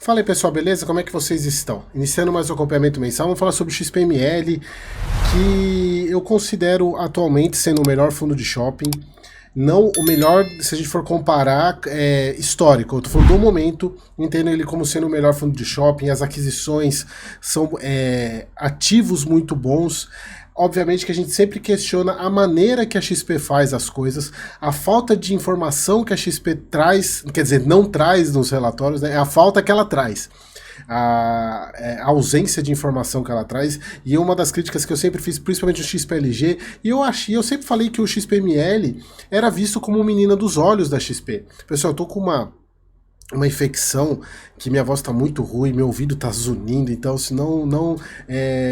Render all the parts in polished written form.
Fala aí pessoal, beleza? Como é que vocês estão? Iniciando mais um acompanhamento mensal, vamos falar sobre o XPML, que eu considero atualmente sendo o melhor fundo de shopping. Não o melhor, se a gente for comparar, histórico. Eu tô falando do momento, entendo ele como sendo o melhor fundo de shopping, as aquisições são ativos muito bons. Obviamente que a gente sempre questiona a maneira que a XP faz as coisas, a falta de informação que a XP traz, quer dizer, não traz nos relatórios, né? É a falta que ela traz. A ausência de informação que ela traz, e uma das críticas que eu sempre fiz, principalmente o XPLG, e eu sempre falei que o XPML era visto como menina dos olhos da XP. Pessoal, eu tô com uma infecção que minha voz tá muito ruim, meu ouvido tá zunindo, então se não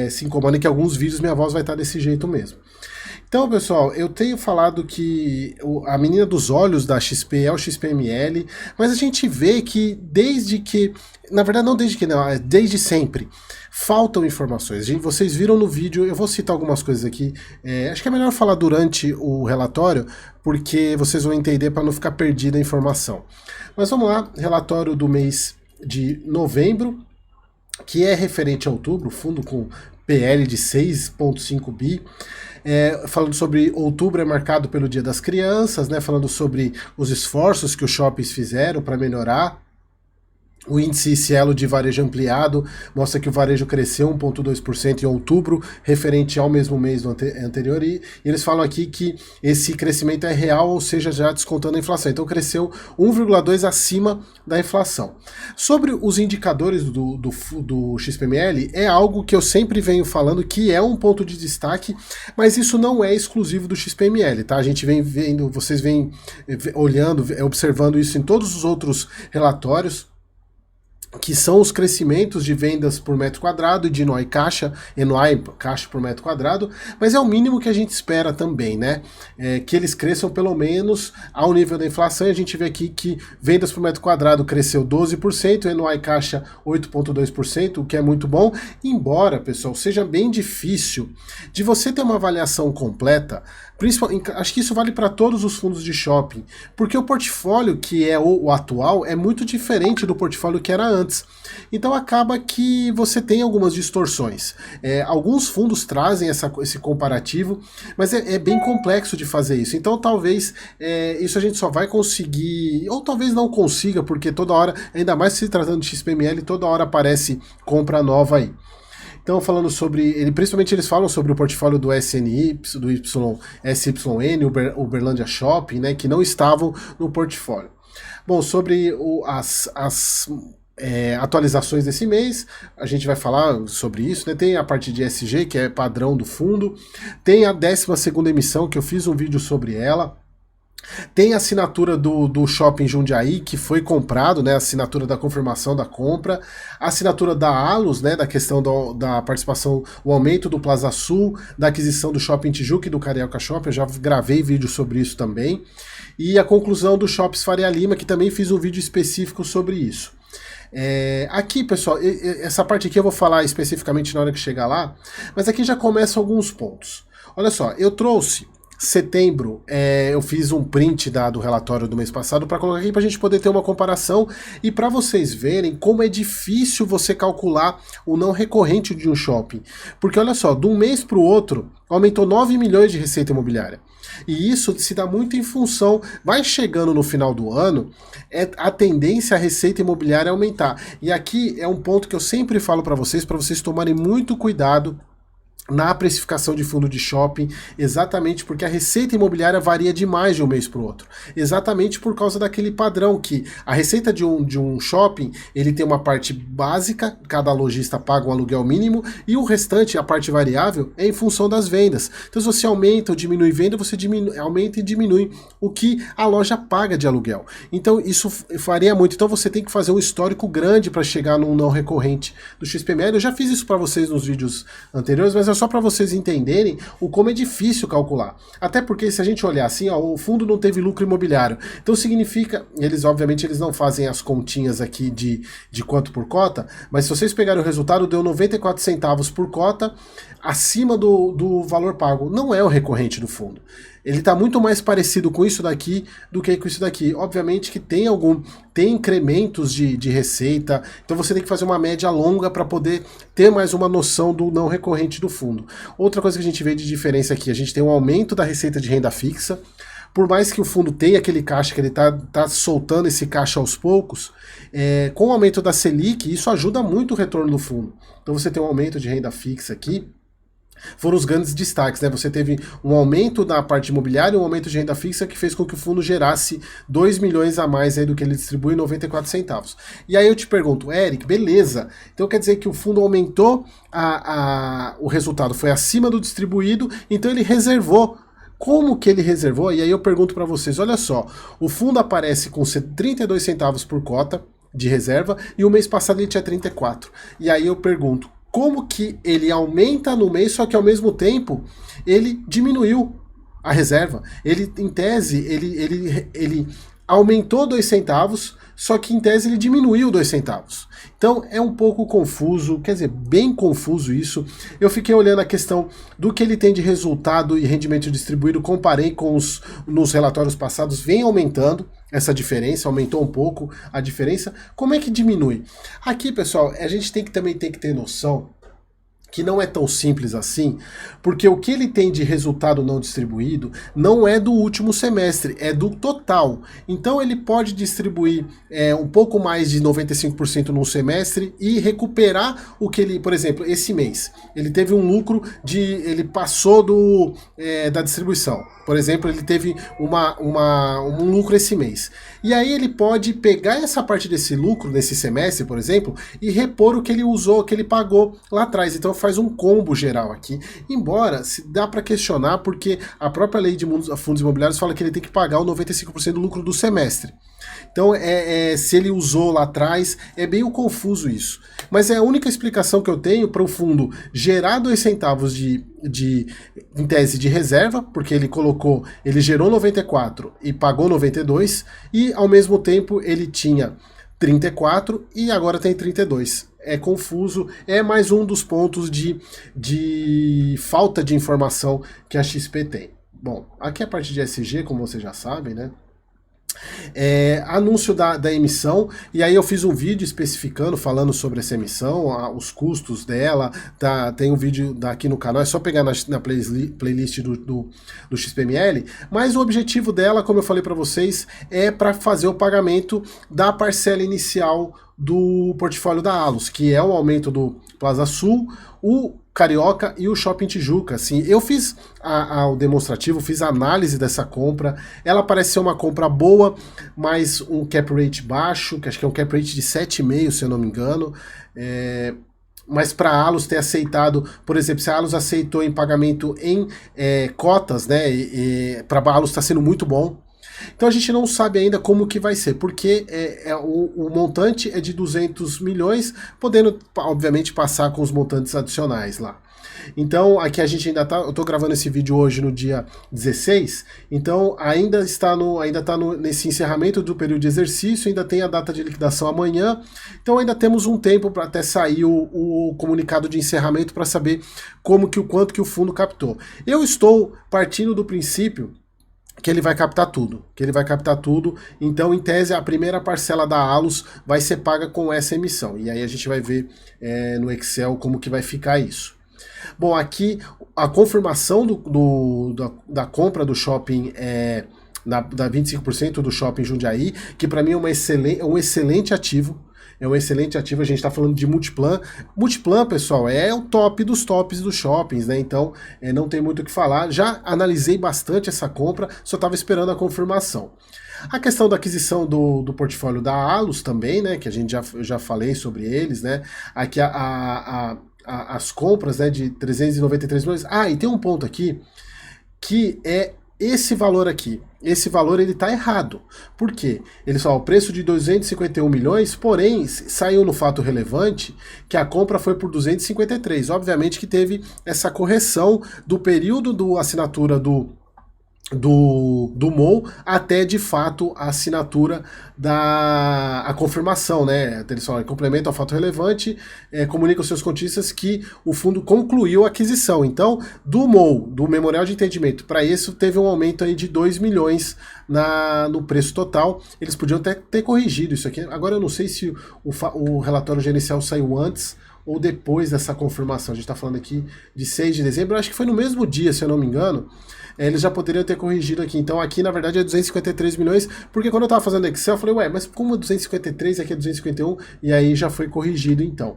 se incomodem que alguns vídeos minha voz vai estar desse jeito mesmo. Então, pessoal, eu tenho falado que a menina dos olhos da XP é o XPML, mas a gente vê que na verdade não desde que não, é desde sempre, faltam informações. Vocês viram no vídeo, eu vou citar algumas coisas aqui, acho que é melhor falar durante o relatório, porque vocês vão entender para não ficar perdida a informação. Mas vamos lá, relatório do mês de novembro, que é referente a outubro, fundo com PL de 6,5 bi, falando sobre outubro é marcado pelo Dia das Crianças, né, falando sobre os esforços que os shoppings fizeram para melhorar. O índice Cielo de varejo ampliado mostra que o varejo cresceu 1,2% em outubro, referente ao mesmo mês do anterior, e eles falam aqui que esse crescimento é real, ou seja, já descontando a inflação. Então cresceu 1,2% acima da inflação. Sobre os indicadores do XPML, é algo que eu sempre venho falando que é um ponto de destaque, mas isso não é exclusivo do XPML, tá? A gente vem vendo, vocês vêm olhando, observando isso em todos os outros relatórios, que são os crescimentos de vendas por metro quadrado e de NOI caixa por metro quadrado, mas é o mínimo que a gente espera também, né? Que eles cresçam pelo menos ao nível da inflação. A gente vê aqui que vendas por metro quadrado cresceu 12%, NOI caixa 8,2%, o que é muito bom, embora, pessoal, seja bem difícil de você ter uma avaliação completa. Acho que isso vale para todos os fundos de shopping, porque o portfólio que é o atual é muito diferente do portfólio que era antes. Então acaba que você tem algumas distorções. Alguns fundos trazem esse comparativo, mas é bem complexo de fazer isso. Então talvez isso a gente só vai conseguir, ou talvez não consiga, porque toda hora, ainda mais se tratando de XPML, toda hora aparece compra nova aí. Então, falando sobre, principalmente eles falam sobre o portfólio do SNY, do SYN, Uberlândia Shopping, né, que não estavam no portfólio. Bom, sobre as atualizações desse mês, a gente vai falar sobre isso, né? Tem a parte de ESG, que é padrão do fundo, tem a 12ª emissão, que eu fiz um vídeo sobre ela. Tem a assinatura do Shopping Jundiaí, que foi comprado, né, a assinatura da confirmação da compra, a assinatura da Allos, né, da questão da participação, o aumento do Plaza Sul, da aquisição do Shopping Tijuca e do Carioca Shopping, eu já gravei vídeo sobre isso também, e a conclusão do Shoppings Faria Lima, que também fiz um vídeo específico sobre isso. Aqui, pessoal, essa parte aqui eu vou falar especificamente na hora que chegar lá, mas aqui já começam alguns pontos. Olha só, eu trouxe setembro, eu fiz um print do relatório do mês passado para colocar aqui para a gente poder ter uma comparação e para vocês verem como é difícil você calcular o não recorrente de um shopping. Porque olha só, de um mês para o outro, aumentou 9 milhões de receita imobiliária. E isso se dá muito em função, vai chegando no final do ano, a tendência a receita imobiliária aumentar. E aqui é um ponto que eu sempre falo para vocês tomarem muito cuidado na precificação de fundo de shopping, exatamente porque a receita imobiliária varia demais de um mês para o outro, exatamente por causa daquele padrão que a receita de um shopping, ele tem uma parte básica, cada lojista paga um aluguel mínimo, e o restante, a parte variável, é em função das vendas. Então se você aumenta ou diminui venda, você aumenta e diminui o que a loja paga de aluguel. Então isso varia muito, então você tem que fazer um histórico grande para chegar num não recorrente do XPML. Eu já fiz isso para vocês nos vídeos anteriores, mas só para vocês entenderem o como é difícil calcular. Até porque se a gente olhar assim, ó, o fundo não teve lucro imobiliário. Então significa, obviamente eles não fazem as continhas aqui de quanto por cota, mas se vocês pegarem o resultado, deu 94 centavos por cota acima do valor pago. Não é o recorrente do fundo. Ele está muito mais parecido com isso daqui do que com isso daqui. Obviamente que tem incrementos de receita, então você tem que fazer uma média longa para poder ter mais uma noção do não recorrente do fundo. Outra coisa que a gente vê de diferença aqui, a gente tem um aumento da receita de renda fixa. Por mais que o fundo tenha aquele caixa, que ele tá soltando esse caixa aos poucos, com o aumento da Selic, isso ajuda muito o retorno do fundo. Então você tem um aumento de renda fixa aqui, foram os grandes destaques, né? Você teve um aumento da parte imobiliária e um aumento de renda fixa que fez com que o fundo gerasse 2 milhões a mais aí do que ele distribui em 94 centavos. E aí eu te pergunto, Eric, beleza, então quer dizer que o fundo aumentou, o resultado foi acima do distribuído, então ele reservou. Como que ele reservou? E aí eu pergunto para vocês, olha só, o fundo aparece com 32 centavos por cota de reserva e o mês passado ele tinha 34. E aí eu pergunto, como que ele aumenta no mês, só que ao mesmo tempo ele diminuiu a reserva? Ele, em tese, ele aumentou 2 centavos, só que em tese ele diminuiu 2 centavos. Então é um pouco confuso, quer dizer, bem confuso isso. Eu fiquei olhando a questão do que ele tem de resultado e rendimento distribuído, comparei com nos relatórios passados, vem aumentando essa diferença, aumentou um pouco a diferença. Como é que diminui? Aqui, pessoal, a gente também tem que ter noção que não é tão simples assim, porque o que ele tem de resultado não distribuído não é do último semestre, é do total. Então ele pode distribuir um pouco mais de 95% num semestre e recuperar o que ele, por exemplo, esse mês, ele teve um lucro ele passou da distribuição. Por exemplo, ele teve um lucro esse mês. E aí ele pode pegar essa parte desse lucro, nesse semestre, por exemplo, e repor o que ele usou, o que ele pagou lá atrás. Então faz um combo geral aqui. Embora, se dá para questionar, porque a própria lei de fundos imobiliários fala que ele tem que pagar o 95% do lucro do semestre. Então, se ele usou lá atrás, é meio confuso isso. Mas é a única explicação que eu tenho para o fundo gerar 2 centavos em tese de reserva, porque ele gerou 94 e pagou 92, e ao mesmo tempo ele tinha 34 e agora tem 32. É confuso, é mais um dos pontos de falta de informação que a XP tem. Bom, aqui a parte de SG, como vocês já sabem, né? Anúncio da emissão, e aí eu fiz um vídeo especificando, falando sobre essa emissão, os dela, tem um vídeo aqui no canal, é só pegar na playlist do XPML, mas o objetivo dela, como eu falei para vocês, é para fazer o pagamento da parcela inicial do portfólio da Allos, que é o aumento do Plaza Sul, o Carioca e o Shopping Tijuca. Assim, eu fiz o demonstrativo, fiz a análise dessa compra, ela parece ser uma compra boa, mas um cap rate baixo, que acho que é um cap rate de 7,5, se eu não me engano, mas para a Allos ter aceitado, por exemplo, se a Allos aceitou em pagamento em cotas, né, para a Allos está sendo muito bom. Então a gente não sabe ainda como que vai ser, porque o montante é de 200 milhões, podendo, obviamente, passar com os montantes adicionais lá. Então aqui a gente ainda eu tô gravando esse vídeo hoje no dia 16, então ainda está nesse encerramento do período de exercício, ainda tem a data de liquidação amanhã, então ainda temos um tempo para até sair o comunicado de encerramento para saber quanto que o fundo captou. Eu estou partindo do princípio que ele vai captar tudo, então em tese a primeira parcela da Allos vai ser paga com essa emissão, e aí a gente vai ver no Excel como que vai ficar isso. Bom, aqui a confirmação da compra do shopping da 25% do shopping Jundiaí, que para mim é um excelente ativo. É um excelente ativo, a gente está falando de Multiplan. Multiplan, pessoal, é o top dos tops dos shoppings, né? Então, não tem muito o que falar. Já analisei bastante essa compra, só estava esperando a confirmação. A questão da aquisição do portfólio da Allos também, né? Que eu já falei sobre eles, né? Aqui as compras, né, de 393 milhões. E tem um ponto aqui que é esse valor aqui. Esse valor ele está errado. Por quê? Ele o preço de 251 milhões, porém saiu no fato relevante que a compra foi por 253. Obviamente que teve essa correção do período da assinatura do do MOL até de fato a assinatura a confirmação, né? Eles falam, complementa ao fato relevante, comunica aos seus cotistas que o fundo concluiu a aquisição. Então, do MOL, do Memorial de Entendimento, para isso teve um aumento aí de 2 milhões no preço total. Eles podiam ter corrigido isso aqui. Agora eu não sei se o relatório gerencial saiu antes ou depois dessa confirmação. A gente está falando aqui de 6 de dezembro, eu acho que foi no mesmo dia, se eu não me engano. Eles já poderiam ter corrigido aqui. Então aqui, na verdade, é 253 milhões, porque quando eu estava fazendo Excel, eu falei, ué, mas como é 253 aqui é 251? E aí já foi corrigido, então.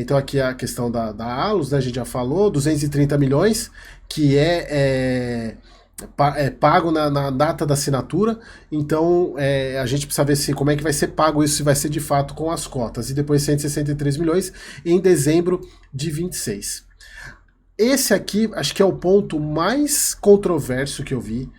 Então aqui a questão da Alus, né, a gente já falou, 230 milhões, que é pago na data da assinatura. Então a gente precisa ver como é que vai ser pago isso, se vai ser de fato com as cotas. E depois 163 milhões em dezembro de 26. Esse aqui, acho que é o ponto mais controverso que eu vi.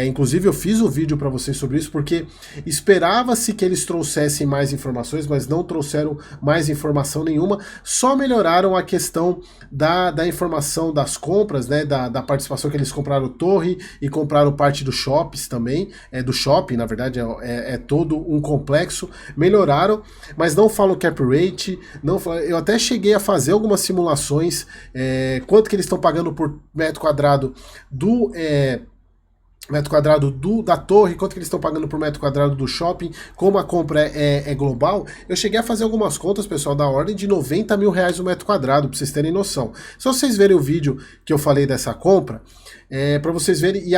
Inclusive eu fiz um vídeo para vocês sobre isso, porque esperava-se que eles trouxessem mais informações, mas não trouxeram mais informação nenhuma, só melhoraram a questão da informação das compras, né, da participação que eles compraram torre e compraram parte dos shops também, do shopping, na verdade é todo um complexo, melhoraram, mas não falam cap rate, eu até cheguei a fazer algumas simulações, quanto que eles estão pagando por metro quadrado da torre, quanto que eles estão pagando por metro quadrado do shopping, como a compra é global. Eu cheguei a fazer algumas contas, pessoal, da ordem de 90 mil reais o metro quadrado, para vocês terem noção. Só vocês verem o vídeo que eu falei dessa compra, para vocês verem, e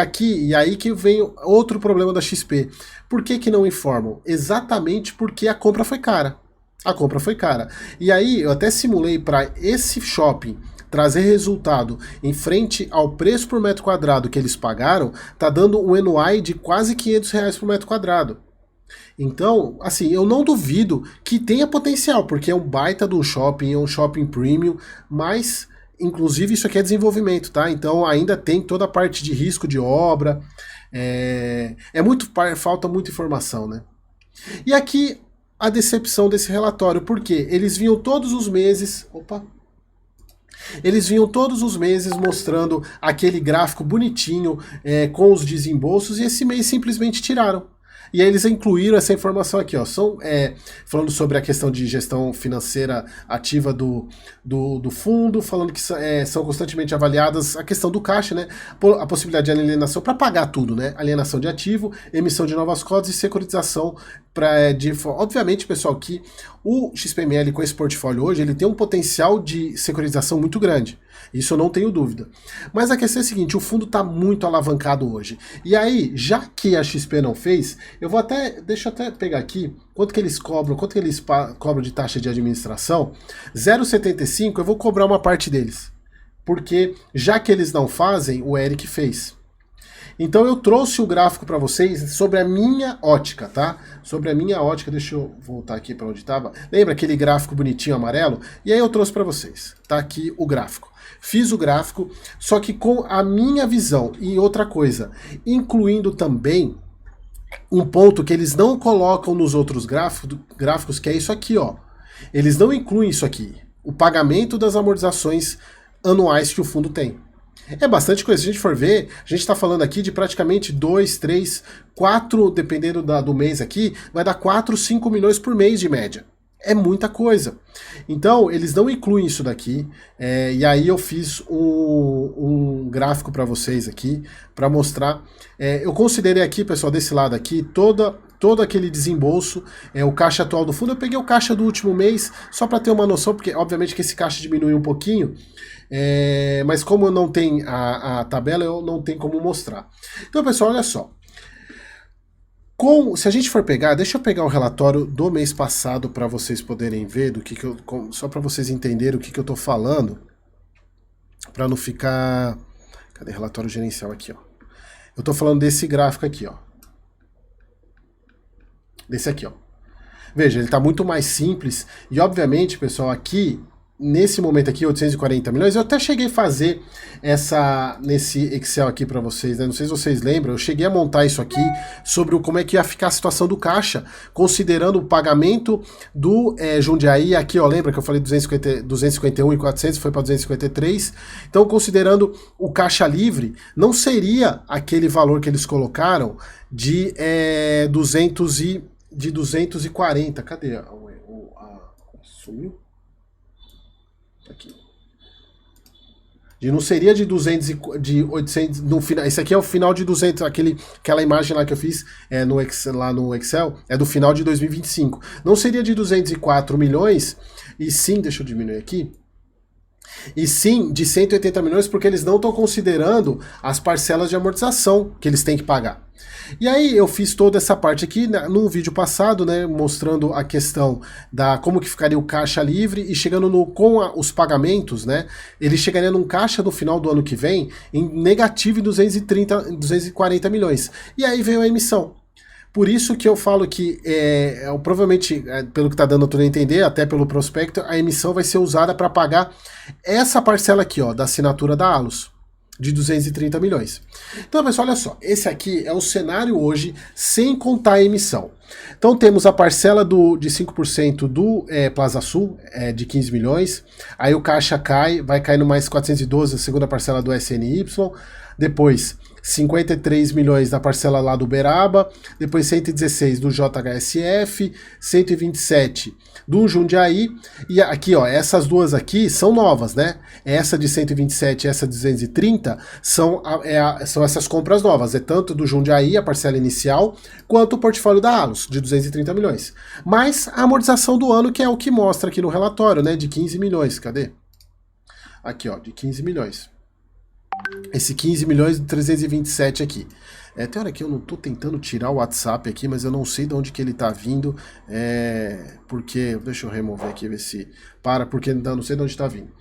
aí que vem outro problema da XP. Por que não informam? Exatamente porque a compra foi cara. A compra foi cara. E aí, eu até simulei para esse shopping trazer resultado em frente ao preço por metro quadrado que eles pagaram, tá dando um NOI de quase 500 reais por metro quadrado. Então, assim, eu não duvido que tenha potencial, porque é um baita de um shopping, é um shopping premium, mas, inclusive, isso aqui é desenvolvimento, tá? Então, ainda tem toda a parte de risco de obra, falta muita informação, né? E aqui, a decepção desse relatório, porque eles vinham todos os meses... Eles vinham todos os meses mostrando aquele gráfico bonitinho com os desembolsos, e esse mês simplesmente tiraram. E aí eles incluíram essa informação aqui, ó, falando sobre a questão de gestão financeira ativa do fundo, falando que são constantemente avaliadas a questão do caixa, né, a possibilidade de alienação para pagar tudo, né, alienação de ativo, emissão de novas cotas e securitização. Obviamente, pessoal, que o XPML com esse portfólio hoje, ele tem um potencial de securitização muito grande. Isso eu não tenho dúvida. Mas a questão é a seguinte, o fundo está muito alavancado hoje. E aí, já que a XP não fez, deixa eu até pegar aqui, quanto que eles cobram de taxa de administração, 0,75 eu vou cobrar uma parte deles. Porque, já que eles não fazem, o Eric fez. Então eu trouxe o gráfico para vocês sobre a minha ótica, tá? Sobre a minha ótica, deixa eu voltar aqui para onde estava. Lembra aquele gráfico bonitinho amarelo? E aí eu trouxe para vocês. Tá aqui o gráfico. Fiz o gráfico, só que com a minha visão. E outra coisa, incluindo também um ponto que eles não colocam nos outros gráficos, que é isso aqui, ó. Eles não incluem isso aqui. O pagamento das amortizações anuais que o fundo tem. É bastante coisa. Se a gente for ver, a gente está falando aqui de praticamente 2, 3, 4, dependendo do mês aqui, vai dar 4, 5 milhões por mês de média. É muita coisa. Então, eles não incluem isso daqui, e aí eu fiz um gráfico para vocês aqui, para mostrar. Eu considerei aqui, pessoal, desse lado aqui, todo aquele desembolso, o caixa atual do fundo. Eu peguei o caixa do último mês, só para ter uma noção, porque obviamente que esse caixa diminui um pouquinho, mas como não tem a tabela, eu não tenho como mostrar. Então, pessoal, olha só. Se a gente for pegar, deixa eu pegar o relatório do mês passado para vocês poderem ver só para vocês entenderem o que eu estou falando, para não ficar... Cadê o relatório gerencial aqui, ó? Eu estou falando desse gráfico aqui, ó. Desse aqui, ó. Veja, ele está muito mais simples e, obviamente, pessoal, aqui nesse momento aqui, 840 milhões, eu até cheguei a fazer nesse Excel aqui para vocês, né? Não sei se vocês lembram, eu cheguei a montar isso aqui sobre como é que ia ficar a situação do caixa, considerando o pagamento do Jundiaí, aqui ó, lembra que eu falei 251 e 400, foi para 253, então considerando o caixa livre, não seria aquele valor que eles colocaram de 240, cadê? Sumiu? Aqui. Não seria de 200 de 800 no final. Esse aqui é o final de 200, aquela imagem lá que eu fiz lá no Excel, é do final de 2025. Não seria de 204 milhões, e sim, deixa eu diminuir aqui. E sim, de 180 milhões, porque eles não estão considerando as parcelas de amortização que eles têm que pagar. E aí eu fiz toda essa parte aqui no vídeo passado, né, mostrando a questão da como que ficaria o caixa livre e chegando com os pagamentos, né, ele chegaria num caixa no final do ano que vem em negativo em 240 milhões. E aí veio a emissão. Por isso que eu falo que, provavelmente, pelo que está dando para entender, até pelo prospecto, a emissão vai ser usada para pagar essa parcela aqui, ó, da assinatura da Allos, de 230 milhões. Então, pessoal, olha só, esse aqui é o cenário hoje, sem contar a emissão. Então, temos a parcela de 5% do Plaza Sul, de 15 milhões, aí o caixa vai cair no mais 412, a segunda parcela do SNY, depois 53 milhões da parcela lá do Uberaba, depois 116 do JHSF, 127 do Jundiaí, e aqui ó, essas duas aqui são novas, né? Essa de 127 e essa de 230 são essas compras novas, é tanto do Jundiaí, a parcela inicial, quanto o portfólio da Allos, de 230 milhões. Mas a amortização do ano, que é o que mostra aqui no relatório, né? De 15 milhões, cadê? Aqui ó, de 15 milhões. Esse 15 milhões e 327 aqui. Tem hora que eu não tô tentando tirar o WhatsApp aqui, mas eu não sei de onde que ele tá vindo. Porque, deixa eu remover aqui, ver se porque não sei de onde tá vindo.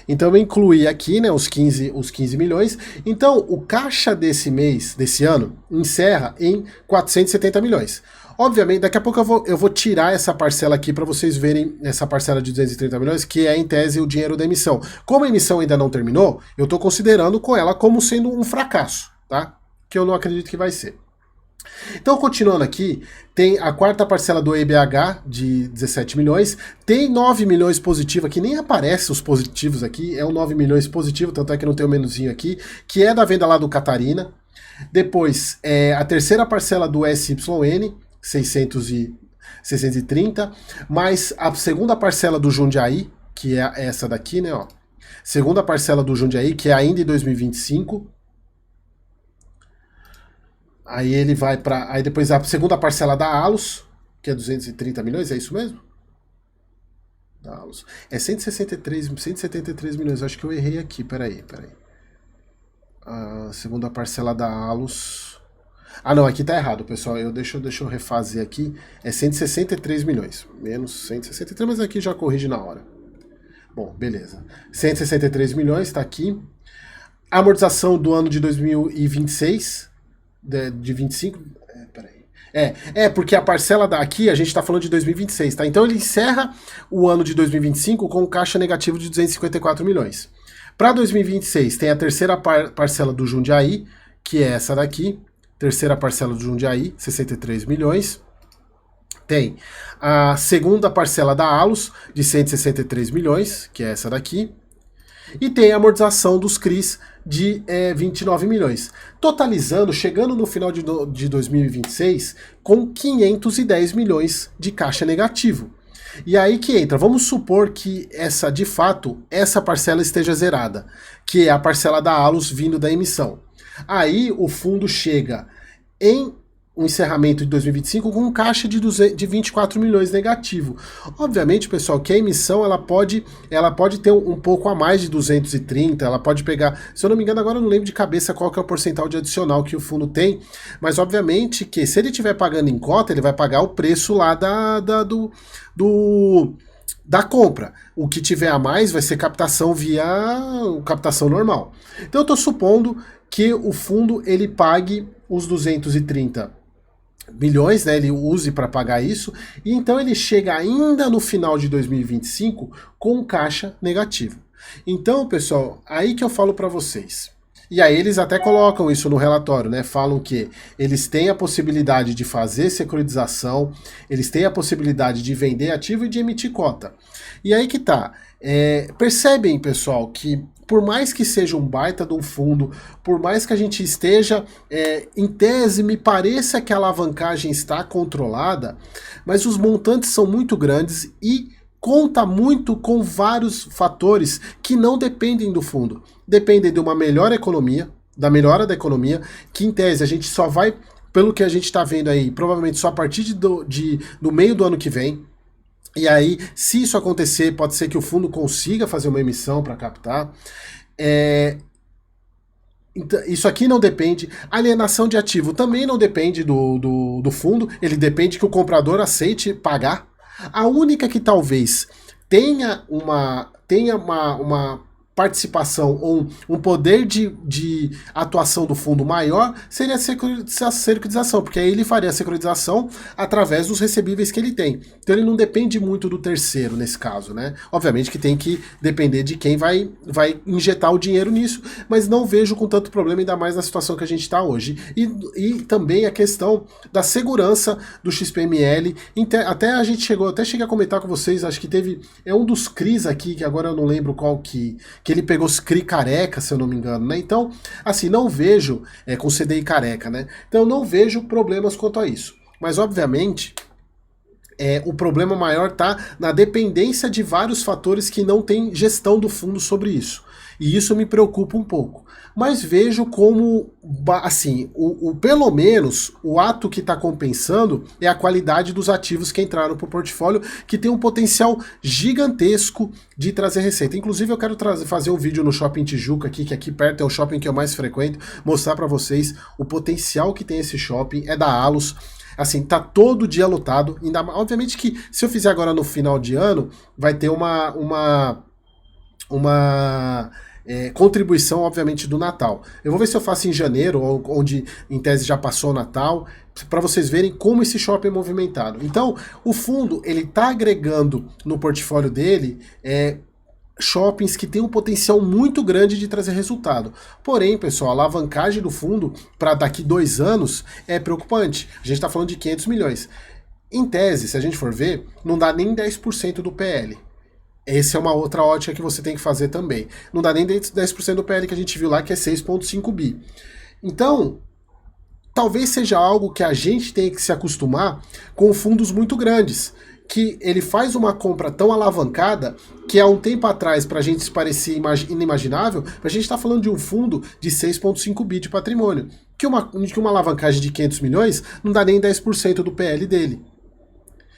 Então eu incluí aqui, né, os 15 milhões. Então o caixa desse ano, encerra em 470 milhões. Obviamente, daqui a pouco eu vou tirar essa parcela aqui para vocês verem essa parcela de 230 milhões, que é em tese o dinheiro da emissão. Como a emissão ainda não terminou, eu estou considerando com ela como sendo um fracasso, tá? Que eu não acredito que vai ser. Então, continuando aqui, tem a quarta parcela do EBH de 17 milhões, tem 9 milhões positivo aqui, nem aparece os positivos aqui, é um 9 milhões positivo, tanto é que não tem o menuzinho aqui, que é da venda lá do Catarina. Depois, a terceira parcela do SYN, 630, mais a segunda parcela do Jundiaí, que é essa daqui, né, ó. Segunda parcela do Jundiaí, que é ainda em 2025. Aí ele vai para... Aí depois a segunda parcela da Allos, que é 230 milhões, é isso mesmo? Da Allos. É 173 milhões, acho que eu errei aqui, peraí. A segunda parcela da Allos... Ah, não, aqui tá errado, pessoal. Deixa eu refazer aqui. É 163 milhões. Menos 163, mas aqui já corrige na hora. Bom, beleza. 163 milhões, tá aqui. A amortização do ano de 2026, de 25... Peraí. Porque a parcela daqui, a gente tá falando de 2026, tá? Então ele encerra o ano de 2025 com um caixa negativo de 254 milhões. Para 2026, tem a terceira parcela do Jundiaí, que é essa daqui. Terceira parcela do Jundiaí, 63 milhões. Tem a segunda parcela da Allos, de 163 milhões, que é essa daqui. E tem a amortização dos CRIs de 29 milhões. Totalizando, chegando no final de 2026, com 510 milhões de caixa negativo. E aí que entra, vamos supor que de fato, essa parcela esteja zerada, que é a parcela da Allos vindo da emissão. Aí o fundo chega em um encerramento de 2025 com um caixa de 24 milhões negativo. Obviamente, pessoal, que a emissão ela pode ter um pouco a mais de 230, ela pode pegar, se eu não me engano, agora eu não lembro de cabeça qual que é o percentual de adicional que o fundo tem, mas obviamente que se ele estiver pagando em cota, ele vai pagar o preço lá da compra. O que tiver a mais vai ser captação via captação normal. Então eu estou supondo que o fundo ele pague os 230 milhões, né, ele use para pagar isso, e então ele chega ainda no final de 2025 com caixa negativo. Então, pessoal, aí que eu falo para vocês. E aí eles até colocam isso no relatório, né? Falam que eles têm a possibilidade de fazer securitização, eles têm a possibilidade de vender ativo e de emitir cota. E aí que tá. Percebem, pessoal, que por mais que seja um baita de um fundo, por mais que a gente esteja, em tese, me pareça que a alavancagem está controlada, mas os montantes são muito grandes e conta muito com vários fatores que não dependem do fundo. Dependem de uma melhor economia, da melhora da economia, que em tese a gente só vai, pelo que a gente está vendo aí, provavelmente só a partir do meio do ano que vem. E aí, se isso acontecer, pode ser que o fundo consiga fazer uma emissão para captar. Isso aqui não depende. Alienação de ativo também não depende do fundo. Ele depende que o comprador aceite pagar. A única que talvez tenha uma participação ou um poder de atuação do fundo maior seria a securitização, porque aí ele faria a securitização através dos recebíveis que ele tem. Então ele não depende muito do terceiro nesse caso, né? Obviamente que tem que depender de quem vai injetar o dinheiro nisso, mas não vejo com tanto problema, ainda mais na situação que a gente está hoje. E também a questão da segurança do XPML, até a gente cheguei a comentar com vocês, acho que teve, um dos CRIs aqui, que agora eu não lembro qual que ele pegou os CRI careca, se eu não me engano, né? Então, assim, não vejo, com CDI careca, né? Então eu não vejo problemas quanto a isso. Mas, obviamente, o problema maior está na dependência de vários fatores que não tem gestão do fundo sobre isso. E isso me preocupa um pouco. Mas vejo como, assim, pelo menos o ato que está compensando é a qualidade dos ativos que entraram para o portfólio, que tem um potencial gigantesco de trazer receita. Inclusive eu quero fazer um vídeo no Shopping Tijuca aqui, que aqui perto é o shopping que eu mais frequento, mostrar para vocês o potencial que tem esse shopping, é da Allos. Assim, tá todo dia lotado. Obviamente que se eu fizer agora no final de ano, vai ter uma contribuição, obviamente, do Natal. Eu vou ver se eu faço em janeiro, onde em tese já passou o Natal, para vocês verem como esse shopping é movimentado. Então, o fundo, ele está agregando no portfólio dele shoppings que têm um potencial muito grande de trazer resultado. Porém, pessoal, a alavancagem do fundo para daqui 2 anos é preocupante. A gente está falando de 500 milhões. Em tese, se a gente for ver, não dá nem 10% do PL. Essa é uma outra ótica que você tem que fazer também. Não dá nem 10% do PL que a gente viu lá, que é 6,5 bi. Então, talvez seja algo que a gente tem que se acostumar com fundos muito grandes, que ele faz uma compra tão alavancada que há um tempo atrás, para a gente se parecia inimaginável, a gente está falando de um fundo de 6,5 bi de patrimônio, que uma alavancagem de 500 milhões não dá nem 10% do PL dele.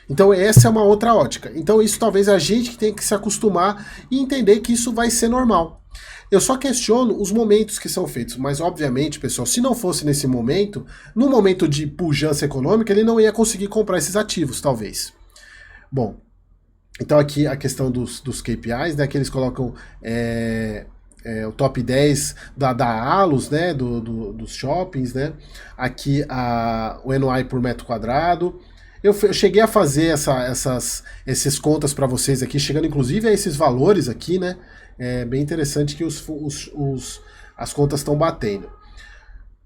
Então essa é uma outra ótica. Então isso talvez a gente que tem que se acostumar e entender que isso vai ser normal. Eu só questiono os momentos que são feitos, mas obviamente, pessoal, se não fosse nesse momento, no momento de pujança econômica, ele não ia conseguir comprar esses ativos, talvez. Bom, então aqui a questão dos KPIs, né, que eles colocam o top 10 da Allos, né, dos shoppings, né, aqui o NOI por metro quadrado. Eu cheguei a fazer essas contas para vocês aqui, chegando inclusive a esses valores aqui, né? É bem interessante que as contas estão batendo.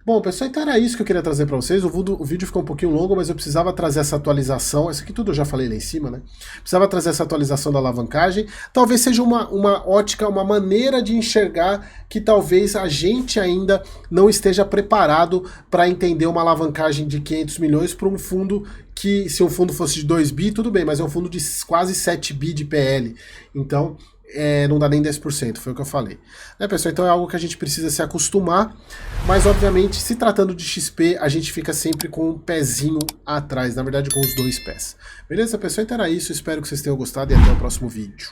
Bom, pessoal, então era isso que eu queria trazer para vocês. O vídeo ficou um pouquinho longo, mas eu precisava trazer essa atualização. Isso aqui tudo eu já falei lá em cima, né? Precisava trazer essa atualização da alavancagem. Talvez seja uma ótica, uma maneira de enxergar que talvez a gente ainda não esteja preparado para entender uma alavancagem de 500 milhões para um fundo que, se um fundo fosse de 2 bi, tudo bem, mas é um fundo de quase 7 bi de PL. Então, não dá nem 10%, foi o que eu falei. Né, pessoal? Então é algo que a gente precisa se acostumar, mas obviamente, se tratando de XP, a gente fica sempre com um pezinho atrás, na verdade com os 2 pés. Beleza, pessoal? Então era isso, espero que vocês tenham gostado e até o próximo vídeo.